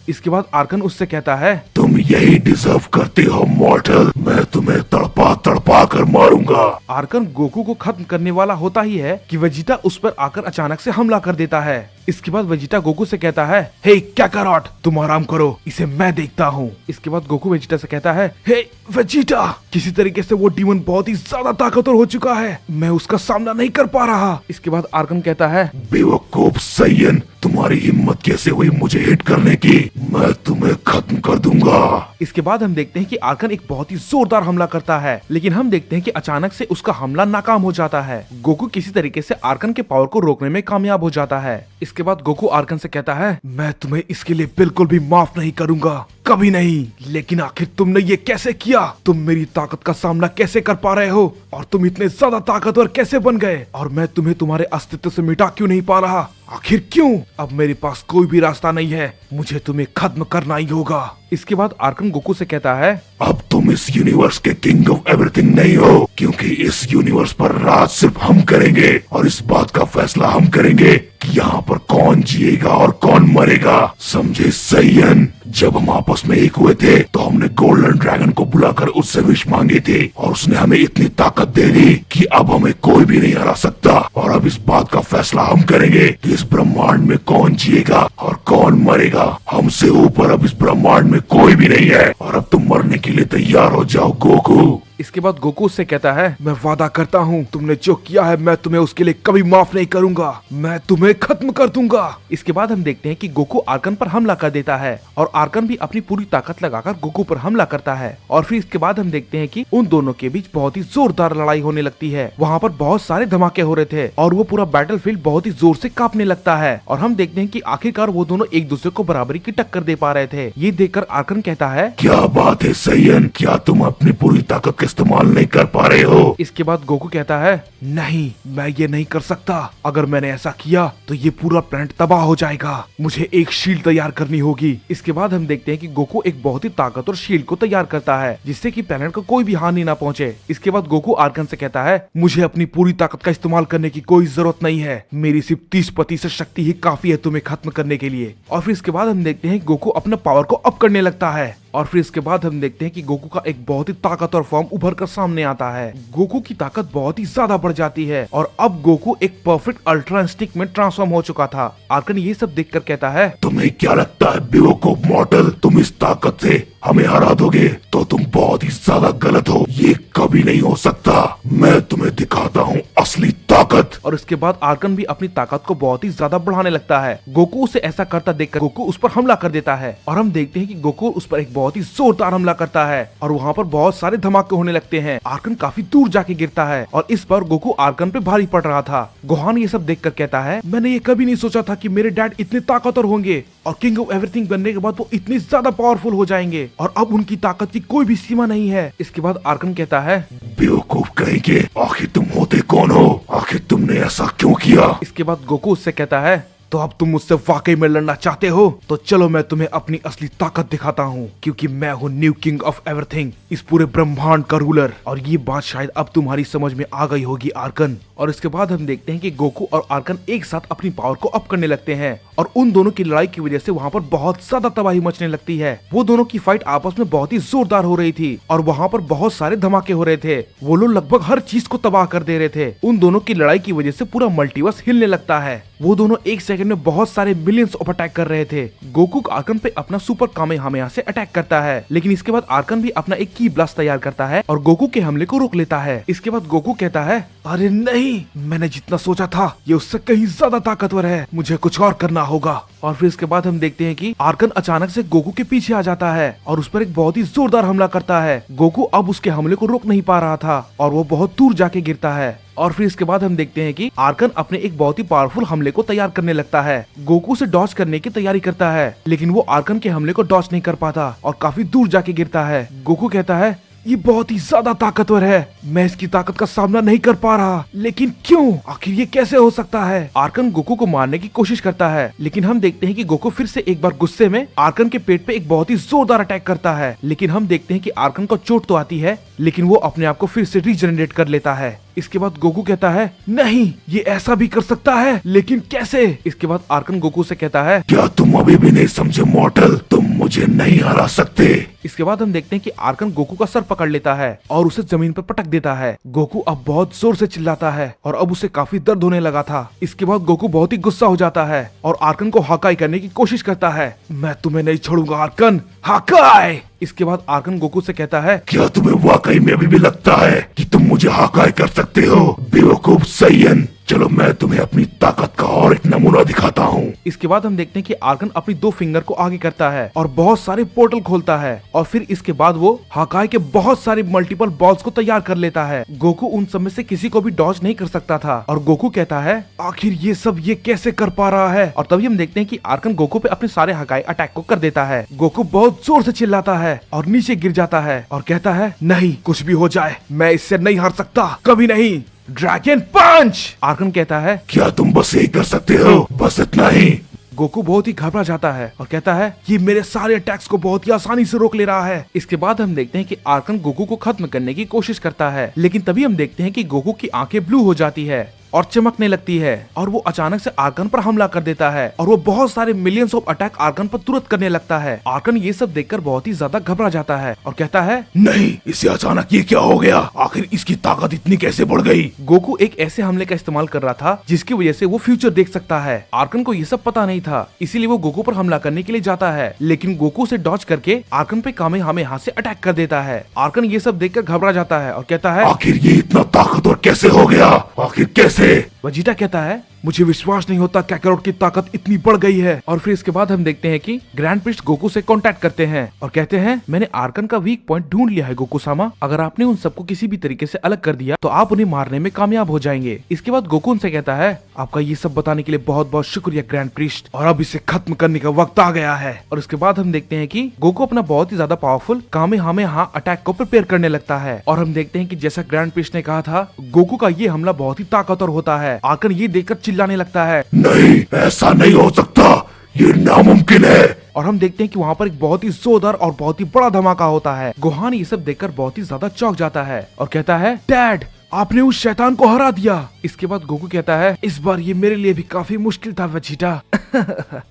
इसके बाद आर्कन उससे कहता है, तुम यही डिजर्व करते हो मॉर्टल। मैं तुम्हें तड़पा तड़पा कर मारूंगा। आर्कन गोकू को खत्म करने वाला होता ही है कि वेजिटा उस पर आकर अचानक से हमला कर देता है। इसके बाद वेजिटा गोकू से कहता है, हे काकारोट, तुम आराम करो, इसे मैं देखता हूँ। इसके बाद गोकू वेजिटा से कहता है, हे वेजिटा, किसी तरीके से वो डीमन बहुत ही ज्यादा ताकतवर हो चुका है, मैं उसका सामना नहीं कर पा रहा। इसके बाद आर्कन कहता है, बेवकूफ सैयन, तुम्हारी हिम्मत कैसे हुई मुझे हिट करने की? मैं तुम्हें खत्म कर दूंगा। इसके बाद हम देखते हैं कि आर्कन एक बहुत ही जोरदार हमला करता है, लेकिन हम देखते हैं कि अचानक से उसका हमला नाकाम हो जाता है। गोकू किसी तरीके से आर्कन के पावर को रोकने में कामयाब हो जाता है। इसके बाद गोकू आर्कन से कहता है, मैं तुम्हें इसके लिए बिल्कुल भी माफ नहीं करूंगा, कभी नहीं। लेकिन आखिर तुमने ये कैसे किया? तुम मेरी ताकत का सामना कैसे कर पा रहे हो? और तुम इतने ज्यादा ताकतवर कैसे बन गए? और मैं तुम्हें तुम्हारे अस्तित्व से मिटा क्यों नहीं पा रहा? आखिर क्यों? अब मेरे पास कोई भी रास्ता नहीं है, मुझे तुम्हें खत्म करना ही होगा। इसके बाद आर्कन गोकू से कहता है, अब तुम इस यूनिवर्स के किंग ऑफ एवरीथिंग नहीं हो, क्योंकि इस यूनिवर्स पर राज सिर्फ हम करेंगे और इस बात का फैसला हम करेंगे कि यहाँ पर कौन जिएगा और कौन मरेगा। समझे सैयन? जब हम आपस में एक हुए थे तो हमने गोल्डन ड्रैगन को बुलाकर उससे विश मांगी थी और उसने हमें इतनी ताकत दे दी कि अब हमें कोई भी नहीं हरा सकता। और अब इस बात का फैसला हम करेंगे कि इस ब्रह्मांड में कौन जिएगा और कौन मरेगा। हमसे ऊपर अब इस ब्रह्मांड में कोई भी नहीं है और अब तुम मरने के लिए तैयार हो जाओ गोकू। इसके बाद गोकू उससे कहता है, मैं वादा करता हूँ तुमने जो किया है मैं तुम्हें उसके लिए कभी माफ नहीं करूंगा, मैं तुम्हें खत्म कर दूंगा। इसके बाद हम देखते हैं कि गोकू आर्कन पर हमला कर देता है और आर्कन भी अपनी पूरी ताकत लगाकर गोकू पर हमला करता है। और फिर इसके बाद हम देखते हैं कि उन दोनों के बीच बहुत ही जोरदार लड़ाई होने लगती है। वहाँ पर बहुत सारे धमाके हो रहे थे और वो पूरा बैटलफील्ड बहुत ही जोर से कांपने लगता है। और हम देखते हैं कि आखिरकार वो दोनों एक दूसरे को बराबरी की टक्कर दे पा रहे थे। ये देखकर आर्कन कहता है, क्या बात है सैयन, क्या तुम अपनी पूरी ताकत इस्तेमाल नहीं कर पा रहे हो? इसके बाद गोकू कहता है, नहीं, मैं ये नहीं कर सकता। अगर मैंने ऐसा किया तो ये पूरा प्लेनेट तबाह हो जाएगा। मुझे एक शील्ड तैयार करनी होगी। इसके बाद हम देखते हैं कि गोकू एक बहुत ही ताकतवर शील्ड को तैयार करता है जिससे कि प्लेनेट को कोई भी हानि ना पहुंचे। इसके बाद गोकू आर्कन से कहता है, मुझे अपनी पूरी ताकत का इस्तेमाल करने की कोई जरूरत नहीं है, मेरी सिर्फ 30% शक्ति ही काफी है तुम्हें खत्म करने के लिए। और फिर इसके बाद हम देखते हैं गोकू अपना पावर को अप करने लगता है। और फिर इसके बाद हम देखते हैं कि गोकू का एक बहुत ही ताकतवर फॉर्म उभर कर सामने आता है। गोकू की ताकत बहुत ही ज्यादा बढ़ जाती है और अब गोकू एक परफेक्ट अल्ट्रा इंस्टिंक्ट में ट्रांसफॉर्म हो चुका था। आर्कन ये सब देखकर कहता है, तुम्हें क्या लगता है बेवकूफ मॉर्टल, तुम इस ताकत से हमें हरा दोगे? तो तुम बहुत ही ज्यादा गलत हो, ये कभी नहीं हो सकता। मैं तुम्हें दिखाता हूँ असली ताकत। और इसके बाद आर्कन भी अपनी ताकत को बहुत ही ज्यादा बढ़ाने लगता है। गोकू उसे ऐसा करता देखकर गोकू उस पर हमला कर देता है और हम देखते हैं कि गोकू उस पर एक बहुत ही जोरदार हमला करता है और वहाँ पर बहुत सारे धमाके होने लगते हैं। आर्कन काफी दूर जाके गिरता है और इस पर गोकू आर्कन पे भारी पड़ रहा था। गोहान ये सब देखकर कहता है, मैंने ये कभी नहीं सोचा था कि मेरे डैड इतने ताकतवर होंगे और किंग ऑफ एवरीथिंग बनने के बाद वो इतनी ज्यादा पावरफुल हो जाएंगे और अब उनकी ताकत की कोई भी सीमा नहीं है। इसके बाद आर्कन कहता है, बेवकूफ कहेंगे, आखिर तुम होते कौन हो? आखिर तुमने ऐसा क्यों किया? इसके बाद गोकू उससे कहता है, तो अब तुम मुझसे वाकई में लड़ना चाहते हो? तो चलो मैं तुम्हें अपनी असली ताकत दिखाता हूँ, क्योंकि मैं हूँ न्यू किंग ऑफ एवरीथिंग, इस पूरे ब्रह्मांड का रूलर। और ये बात शायद अब तुम्हारी समझ में आ गई होगी आर्कन। और इसके बाद हम देखते हैं कि गोकू और आर्कन एक साथ अपनी पावर को अप करने लगते हैं और उन दोनों की लड़ाई की वजह से वहाँ पर बहुत ज्यादा तबाही मचने लगती है। वो दोनों की फाइट आपस में बहुत ही जोरदार हो रही थी और वहाँ पर बहुत सारे धमाके हो रहे थे। वो लोग लगभग हर चीज को तबाह कर दे रहे थे। उन दोनों की लड़ाई की वजह से पूरा मल्टीवर्स हिलने लगता है। वो दोनों एक सेकंड में बहुत सारे मिलियंस ऑफ अटैक कर रहे थे। गोकू आर्कन पे अपना सुपर कामेहामेहा से अटैक करता है, लेकिन इसके बाद आर्कन भी अपना एक की ब्लास्ट तैयार करता है और गोकू के हमले को रोक लेता है। इसके बाद गोकू कहता है, अरे नहीं, मैंने जितना सोचा था ये उससे कहीं ज्यादा ताकतवर है, मुझे कुछ और करना होगा। और फिर इसके बाद हम देखते हैं कि आर्कन अचानक से गोकू के पीछे आ जाता है और उस पर एक बहुत ही जोरदार हमला करता है। गोकू अब उसके हमले को रोक नहीं पा रहा था और वो बहुत दूर जाके गिरता है। और फिर इसके बाद हम देखते हैं कि आर्कन अपने एक बहुत ही पावरफुल हमले को तैयार करने लगता है। गोकू से डॉज करने की तैयारी करता है, लेकिन वो आर्कन के हमले को डॉज नहीं कर पाता और काफी दूर जाके गिरता है। गोकू कहता है, ये बहुत ही ज्यादा ताकतवर है, मैं इसकी ताकत का सामना नहीं कर पा रहा, लेकिन क्यों? आखिर ये कैसे हो सकता है? आर्कन गोकू को मारने की कोशिश करता है, लेकिन हम देखते हैं कि गोकू फिर से एक बार गुस्से में आर्कन के पेट पे एक बहुत ही जोरदार अटैक करता है। लेकिन हम देखते हैं कि आर्कन को चोट तो आती है, लेकिन वो अपने आप को फिर से रीजनरेट कर लेता है। इसके बाद गोकू कहता है, नहीं, ये ऐसा भी कर सकता है, लेकिन कैसे? इसके बाद आर्कन गोकू से कहता है, क्या तुम अभी भी नहीं समझे मॉर्टल? तुम मुझे नहीं हरा सकते। इसके बाद हम देखते हैं कि आर्कन गोकू का सर पकड़ लेता है और उसे जमीन पर पटक देता है। गोकू अब बहुत जोर से चिल्लाता है और अब उसे काफी दर्द होने लगा था। इसके बाद गोकू बहुत ही गुस्सा हो जाता है और आर्कन को हाकाई करने की कोशिश करता है। मैं तुम्हें नहीं छोड़ूंगा आर्कन, हाकाई। इसके बाद आर्कन गोकू से कहता है, क्या तुम्हें वाकई में अभी भी लगता है कि तुम मुझे हाकाई कर सकते हो? बेवकूफ सैयन, चलो मैं तुम्हें अपनी ताकत का और एक नमूना दिखाता हूँ। इसके बाद हम देखते हैं कि आर्कन अपनी 2 फिंगर को आगे करता है और बहुत सारे पोर्टल खोलता है और फिर इसके बाद वो हाकाई के बहुत सारे मल्टीपल बॉल्स को तैयार कर लेता है। गोकू उन सब में से किसी को भी डॉज नहीं कर सकता था और गोकू कहता है, आखिर ये सब ये कैसे कर पा रहा है? और तभी हम देखते हैं कि आर्कन गोकू पे अपने सारे हाकाई अटैक को कर देता है। गोकू बहुत जोर से चिल्लाता है और नीचे गिर जाता है और कहता है, नहीं, कुछ भी हो जाए मैं इससे नहीं हार सकता, कभी नहीं। ड्रैगन पंच! आर्कन कहता है, क्या तुम बस यही कर सकते हो? बस इतना ही? गोकू बहुत ही घबरा जाता है और कहता है, ये मेरे सारे अटैक्स को बहुत ही आसानी से रोक ले रहा है। इसके बाद हम देखते हैं कि आर्कन गोकू को खत्म करने की कोशिश करता है, लेकिन तभी हम देखते हैं कि गोकू की आंखें ब्लू हो जाती है और चमकने लगती है और वो अचानक से आर्कन पर हमला कर देता है और वो बहुत सारे मिलियंस ऑफ अटैक आर्कन पर तुरंत करने लगता है। आर्कन ये सब देखकर बहुत ही ज्यादा घबरा जाता है और कहता है, नहीं, इसे अचानक ये क्या हो गया? आखिर इसकी ताकत इतनी कैसे बढ़ गई? गोकू एक ऐसे हमले का इस्तेमाल कर रहा था जिसकी वजह से वो फ्यूचर देख सकता है। आर्कन को ये सब पता नहीं था, इसीलिए वो गोकू पर हमला करने के लिए जाता है, लेकिन गोकू से डॉज करके आर्कन पे कामेहामेहा से अटैक कर देता है। आर्कन ये सब देखकर घबरा जाता है और कहता है, आखिर ये इतना ताकतवर कैसे हो गया? आखिर कैसे? वेजिटा कहता है, मुझे विश्वास नहीं होता कैकरोट की ताकत इतनी बढ़ गई है। और फिर इसके बाद हम देखते हैं कि ग्रैंड प्रिस्ट गोकू से कांटेक्ट करते हैं और कहते हैं, मैंने आर्कन का वीक पॉइंट ढूंढ लिया है गोकू सामा, अगर आपने उन सबको किसी भी तरीके से अलग कर दिया तो आप उन्हें मारने में कामयाब हो जाएंगे। इसके बाद गोकू उनसे कहता है, आपका ये सब बताने के लिए बहुत बहुत शुक्रिया ग्रैंड प्रिस्ट, और अब इसे खत्म करने का वक्त आ गया है। और इसके बाद हम देखते हैं कि गोकू अपना बहुत ही ज्यादा पावरफुल कामेहामेहा अटैक को प्रिपेयर करने लगता है और हम देखते हैं कि जैसा ग्रैंड प्रिस्ट ने कहा था, गोकू का ये हमला बहुत ही ताकतवर होता है। आर्कन ये देखकर चिल्लाने लगता है, नहीं, ऐसा नहीं हो सकता, ये नामुमकिन है। और हम देखते हैं कि वहाँ पर एक बहुत ही जोरदार और बहुत ही बड़ा धमाका होता है। गोहान ये सब देखकर बहुत ही ज्यादा चौंक जाता है और कहता है, डैड, आपने उस शैतान को हरा दिया। इसके बाद गोकू कहता है, इस बार ये मेरे लिए भी काफी मुश्किल था वेजिटा।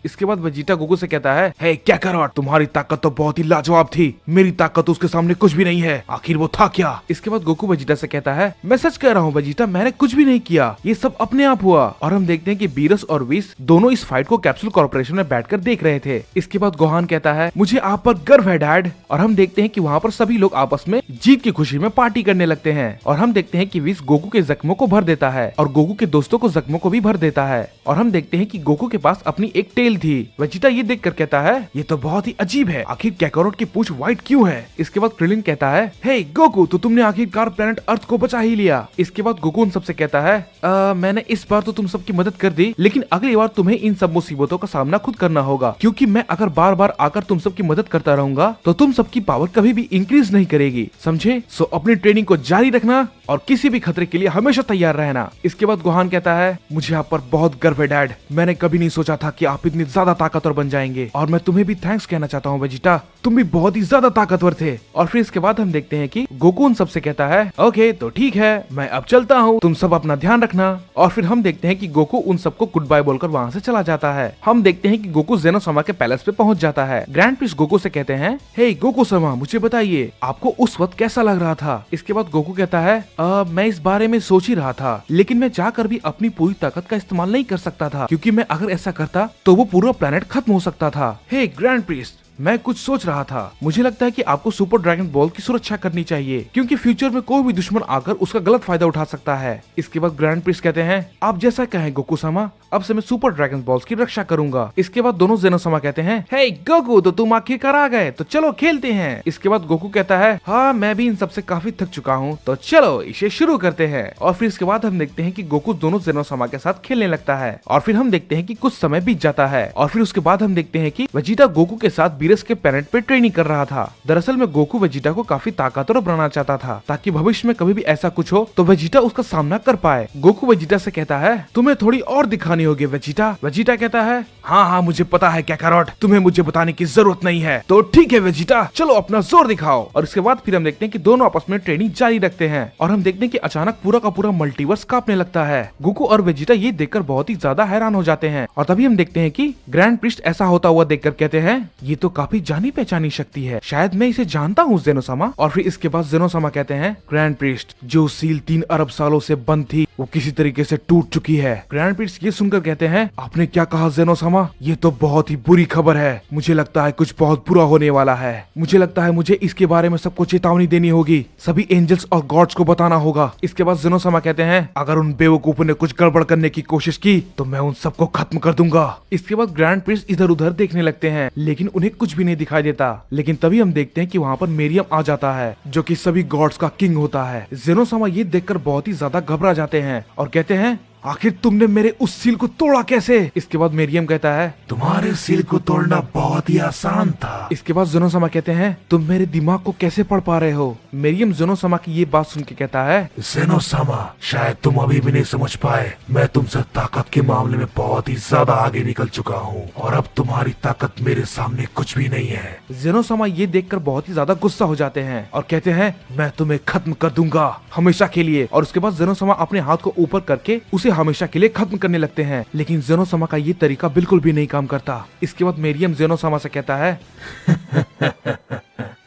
इसके बाद वेजिटा गोकू से कहता है, हे कैकरोट, तुम्हारी ताकत तो बहुत ही लाजवाब थी, मेरी ताकत उसके सामने कुछ भी नहीं है, आखिर वो था क्या? इसके बाद गोकू वेजिटा से कहता है, मैं सच कह रहा हूँ वेजिटा, मैंने कुछ भी नहीं किया, ये सब अपने आप हुआ। और हम देखते हैं कि बीरस और विस दोनों इस फाइट को कैप्सूल कॉर्पोरेशन में बैठकर देख रहे थे। इसके बाद गोहान कहता है, मुझे आप पर गर्व है डैड। और हम देखते हैं कि वहाँ पर सभी लोग आपस में जीत की खुशी में पार्टी करने लगते हैं और हम देखते हैं कि विस गोकू के जख्मों को भर देता है और गोकू के दोस्तों को जख्मों को भी भर देता है। और हम देखते हैं कि गोकू के पास अपनी एक टेल थी। वेजिटा ये देखकर कहता है ये तो बहुत ही अजीब है, आखिर कैकारोट की पूंछ व्हाइट क्यों है। इसके बाद क्रिलिन कहता है हे गोकू, तो तुमने आखिरकार प्लेनेट अर्थ को बचा ही लिया। इसके बाद गोकू उन सबसे कहता है मैंने इस बार तो तुम सबकी मदद कर दी, लेकिन अगली बार तुम्हें इन सब मुसीबतों का सामना खुद करना होगा, क्योंकि मैं अगर बार बार आकर तुम सबकी मदद करता रहूंगा तो तुम सबकी पावर कभी भी इंक्रीज नहीं करेगी, समझे। सो अपनी ट्रेनिंग को जारी रखना और किसी भी खतरे के लिए हमेशा तैयार रहना। इसके बाद गोहान कहता है मुझे आप पर बहुत गर्व है डैड, मैंने कभी नहीं सोचा था कि आप इतनी ज्यादा ताकतवर बन जाएंगे और मैं तुम्हें भी थैंक्स कहना चाहता हूँ वेजिटा, तुम भी बहुत ही ज्यादा ताकतवर थे। और फिर इसके बाद हम देखते हैं कि गोकू उन सबसे कहता है ओके तो ठीक है, मैं अब चलता हूँ, तुम सब अपना ध्यान रखना। और फिर हम देखते हैं कि गोकू उन सबको गुड बाय बोलकर वहाँ से चला जाता है। हम देखते हैं कि गोकू जेनोसामा के पैलेस पे पहुंच जाता है। ग्रैंड प्रिंस गोकू से कहते हैं हे गोकू सामा, मुझे बताइए आपको उस वक्त कैसा लग रहा था। इसके बाद गोकू कहता है मैं इस बारे में सोच ही रहा था, लेकिन मैं जाकर भी अपनी पूरी ताकत का इस्तेमाल नहीं कर सकता था, क्योंकि मैं अगर ऐसा करता तो वो पूरा प्लेनेट खत्म हो सकता था। हे ग्रैंड प्रिंस, मैं कुछ सोच रहा था, मुझे लगता है कि आपको सुपर ड्रैगन बॉल की सुरक्षा करनी चाहिए, क्योंकि फ्यूचर में कोई भी दुश्मन आकर उसका गलत फायदा उठा सकता है। इसके बाद ग्रैंड प्रिंस कहते हैं आप जैसा कहें गोकू सामा, अब से मैं सुपर ड्रैगन बॉल्स की रक्षा करूंगा। इसके बाद दोनों जेनोसामा कहते हैं हे गोकू, तो तुम आखिरकार आ गए, तो चलो खेलते हैं। इसके बाद गोकू कहता है हाँ मैं भी इन सबसे काफी थक चुका हूँ, तो चलो इसे शुरू करते हैं। और फिर इसके बाद हम देखते हैं कि गोकू दोनों जेनोसामा के साथ खेलने लगता है। और फिर हम देखते हैं कि कुछ समय बीत जाता है और फिर उसके बाद हम देखते हैं कि वेजिटा गोकू के साथ बीरस के प्लेनेट पे ट्रेनिंग कर रहा था। दरअसल में गोकू वेजिटा को काफी ताकतवर बनाना चाहता था, ताकि भविष्य में कभी भी ऐसा कुछ हो तो वेजिटा उसका सामना कर पाए। गोकू वेजिटा से कहता है तुम्हें थोड़ी और दिखानी होगी वेजिटा। वेजिटा कहता है हाँ मुझे पता है कैकारोट, तुम्हें मुझे बताने की जरूरत नहीं है, तो ठीक है वेजिटा, चलो अपना जोर दिखाओ। और इसके बाद फिर हम देखते हैं कि दोनों आपस में ट्रेनिंग जारी रखते हैं और हम देखते हैं कि अचानक पूरा का पूरा मल्टीवर्स कांपने लगता है। गोकू और वेजिटा ये देखकर बहुत ही ज्यादा हैरान हो जाते हैं और तभी हम देखते हैं कि ग्रैंड प्रिस्ट ऐसा होता हुआ देखकर कहते हैं ये तो काफी जानी पहचानी शक्ति है, शायद मैं इसे जानता हूँ जेनोसामा। और फिर इसके बाद जेनोसामा कहते हैं ग्रैंड प्रिस्ट, जो सील 3 अरब सालों से बंद थी वो किसी तरीके से टूट चुकी है। ग्रैंड प्रिस्ट ये सुनकर कहते हैं आपने क्या कहा जेनोसामा, ये तो बहुत ही बुरी खबर है, मुझे लगता है कुछ बहुत बुरा होने वाला है, मुझे लगता है मुझे इसके बारे में सबको चेतावनी देनी होगी, सभी एंजल्स और गॉड्स को बताना होगा। इसके बाद जेनोसामा कहते हैं अगर उन बेवकूफों ने कुछ गड़बड़ करने की कोशिश की तो मैं उन सबको खत्म कर दूंगा। इसके बाद ग्रैंड प्रिंस इधर उधर देखने लगते हैं, लेकिन उन्हें कुछ भी नहीं दिखाई देता। लेकिन तभी हम देखते हैं कि वहाँ पर मेरियम आ जाता है, जो कि सभी गॉड्स का किंग होता है। जेनोसामा ये देखकर बहुत ही ज्यादा घबरा जाते हैं और कहते हैं आखिर तुमने मेरे उस सील को तोड़ा कैसे। इसके बाद मेरियम कहता है तुम्हारे सील को तोड़ना बहुत ही आसान था। इसके बाद जेनोसामा कहते हैं तुम मेरे दिमाग को कैसे पढ़ पा रहे हो। मेरियम जेनोसामा की ये बात सुन के कहता है जेनोसामा, शायद तुम अभी भी नहीं समझ पाए, मैं तुमसे ताकत के मामले में बहुत ही ज्यादा आगे निकल चुका हूँ और अब तुम्हारी ताकत मेरे सामने कुछ भी नहीं है। जेनोसामा ये देखकर बहुत ही ज्यादा गुस्सा हो जाते हैं और कहते हैं मैं तुम्हें खत्म कर दूंगा हमेशा के लिए। और उसके बाद जेनोसामा अपने हाथ को ऊपर करके उसे हमेशा के लिए खत्म करने लगते हैं, लेकिन जेनोसामा का ये तरीका बिल्कुल भी नहीं काम करता। इसके बाद मेरियम जेनोसामा से कहता है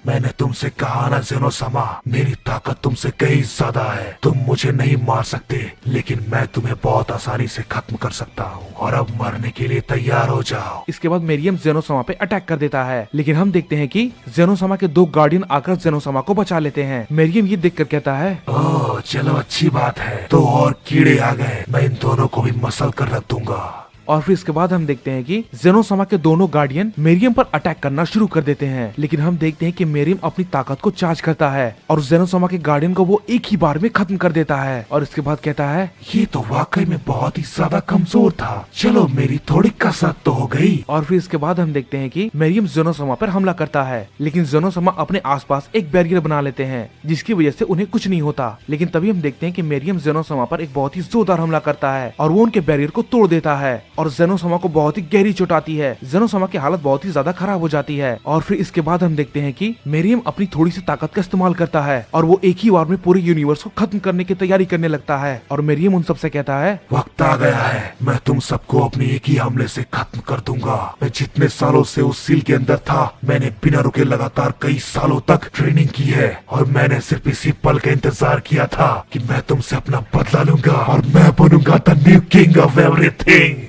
मैंने तुमसे कहा ना जेनोसामा, मेरी ताकत तुमसे कहीं ज्यादा है, तुम मुझे नहीं मार सकते, लेकिन मैं तुम्हें बहुत आसानी से खत्म कर सकता हूँ और अब मरने के लिए तैयार हो जाओ। इसके बाद मेरियम जेनोसामा पे अटैक कर देता है, लेकिन हम देखते हैं कि जेनोसामा के 2 गार्डियन आकर जेनोसामा को बचा लेते हैं। मेरियम ये देखकर कहता है ओह चलो अच्छी बात है, तो और कीड़े आ गए, मैं इन दोनों को भी मसल कर रख दूंगा। और फिर इसके बाद हम देखते हैं कि जेनोसामा के दोनों गार्डियन मेरियम पर अटैक करना शुरू कर देते हैं, लेकिन हम देखते हैं कि मेरियम अपनी ताकत को चार्ज करता है और जेनोसामा के गार्डियन को वो एक ही बार में खत्म कर देता है। और इसके बाद कहता है ये तो वाकई में बहुत ही ज्यादा कमजोर था, चलो मेरी थोड़ी कसरत तो हो गई। और फिर इसके बाद हम देखते हैं कि मेरियम जेनोसामा पर हमला करता है, लेकिन जेनोसामा अपने आसपास एक बैरियर बना लेते हैं, जिसकी वजह से उन्हें कुछ नहीं होता। लेकिन तभी हम देखते हैं कि मेरियम जेनोसामा पर एक बहुत ही जोरदार हमला करता है और वो उनके बैरियर को तोड़ देता है और जेनोसामा को बहुत ही गहरी चोट आती है। जेनोसामा की हालत बहुत ही ज्यादा खराब हो जाती है। और फिर इसके बाद हम देखते हैं कि मेरियम अपनी थोड़ी सी ताकत का इस्तेमाल करता है और वो एक ही बार में पूरे यूनिवर्स को खत्म करने की तैयारी करने लगता है। और मेरियम उन सबसे कहता है वक्त आ गया है, मैं तुम सबको अपने एक ही हमले से खत्म कर दूंगा। मैं जितने सालों से उस सील के अंदर था, मैंने बिना रुके लगातार कई सालों तक ट्रेनिंग की है और मैंने सिर्फ इसी पल का इंतजार किया था कि मैं तुमसे अपना बदला लूंगा और मैं बनूंगा the new king of everything.